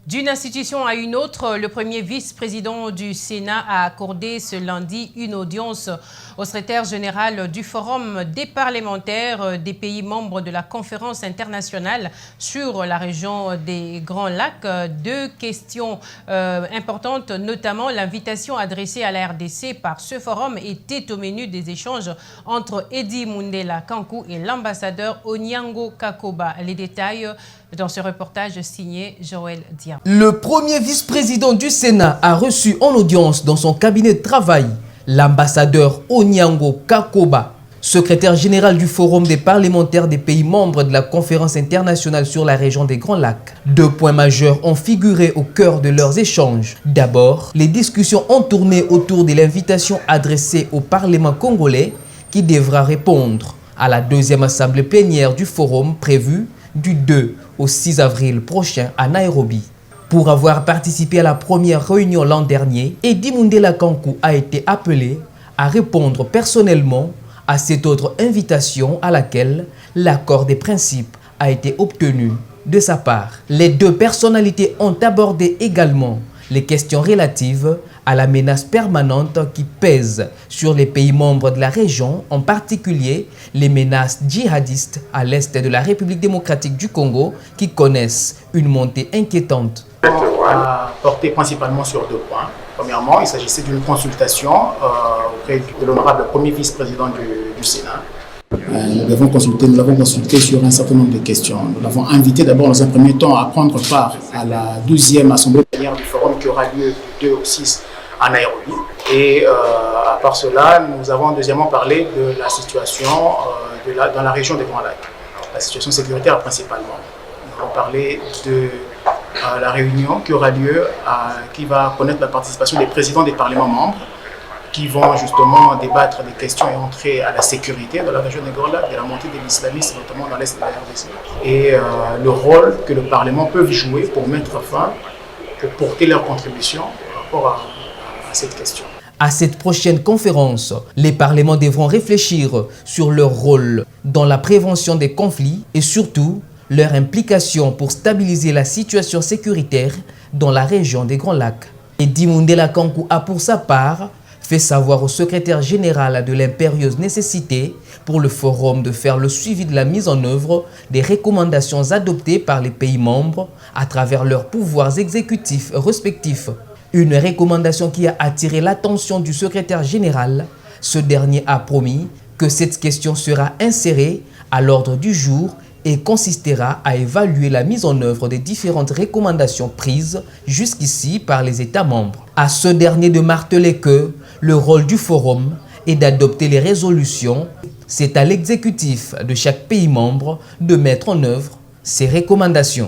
D'une institution à une autre, le premier vice-président du Sénat a accordé ce lundi une audience au secrétaire général du Forum des parlementaires des pays membres de la conférence internationale sur la région des Grands Lacs. Deux questions importantes, notamment l'invitation adressée à la RDC par ce forum était au menu des échanges entre Eddy Mundela Kankou et l'ambassadeur Onyango Kakoba. Les détails dans ce reportage signé Joël Diam. Le premier vice-président du Sénat a reçu en audience dans son cabinet de travail l'ambassadeur Onyango Kakoba, secrétaire général du Forum des parlementaires des pays membres de la conférence internationale sur la région des Grands Lacs. Deux points majeurs ont figuré au cœur de leurs échanges. D'abord, les discussions ont tourné autour de l'invitation adressée au Parlement congolais qui devra répondre à la deuxième assemblée plénière du Forum prévue du 2 au 6 avril prochain à Nairobi. Pour avoir participé à la première réunion l'an dernier, Eddy Mundela Kankou a été appelé à répondre personnellement à cette autre invitation à laquelle l'accord des principes a été obtenu de sa part. Les deux personnalités ont abordé également les questions relatives à la menace permanente qui pèse sur les pays membres de la région, en particulier les menaces djihadistes à l'est de la République démocratique du Congo qui connaissent une montée inquiétante. On a porté principalement sur deux points. Premièrement, il s'agissait d'une consultation auprès de l'honorable premier vice-président du Sénat. Nous l'avons consulté sur un certain nombre de questions. Nous l'avons invité d'abord dans un premier temps à prendre part à la 12e assemblée plénière du forum qui aura lieu du 2 au 6 à Nairobi. Et à part cela, nous avons deuxièmement parlé de la situation dans la région des Grands Lacs, la situation sécuritaire principalement. Nous avons parlé de la réunion qui aura lieu, qui va connaître la participation des présidents des parlements membres, qui vont justement débattre des questions et entrer à la sécurité dans la région des Grands Lacs, de la montée de l'islamisme, notamment dans l'est de la RDC, et le rôle que le Parlement peut jouer pour mettre fin, pour porter leur contribution par rapport à cette question. À cette prochaine conférence, les parlements devront réfléchir sur leur rôle dans la prévention des conflits et surtout leur implication pour stabiliser la situation sécuritaire dans la région des Grands Lacs. Eddy Mundela Kankou a pour sa part fait savoir au secrétaire général de l'impérieuse nécessité pour le forum de faire le suivi de la mise en œuvre des recommandations adoptées par les pays membres à travers leurs pouvoirs exécutifs respectifs. Une recommandation qui a attiré l'attention du secrétaire général. Ce dernier a promis que cette question sera insérée à l'ordre du jour et consistera à évaluer la mise en œuvre des différentes recommandations prises jusqu'ici par les États membres. À ce dernier de marteler que le rôle du forum est d'adopter les résolutions. C'est à l'exécutif de chaque pays membre de mettre en œuvre ces recommandations.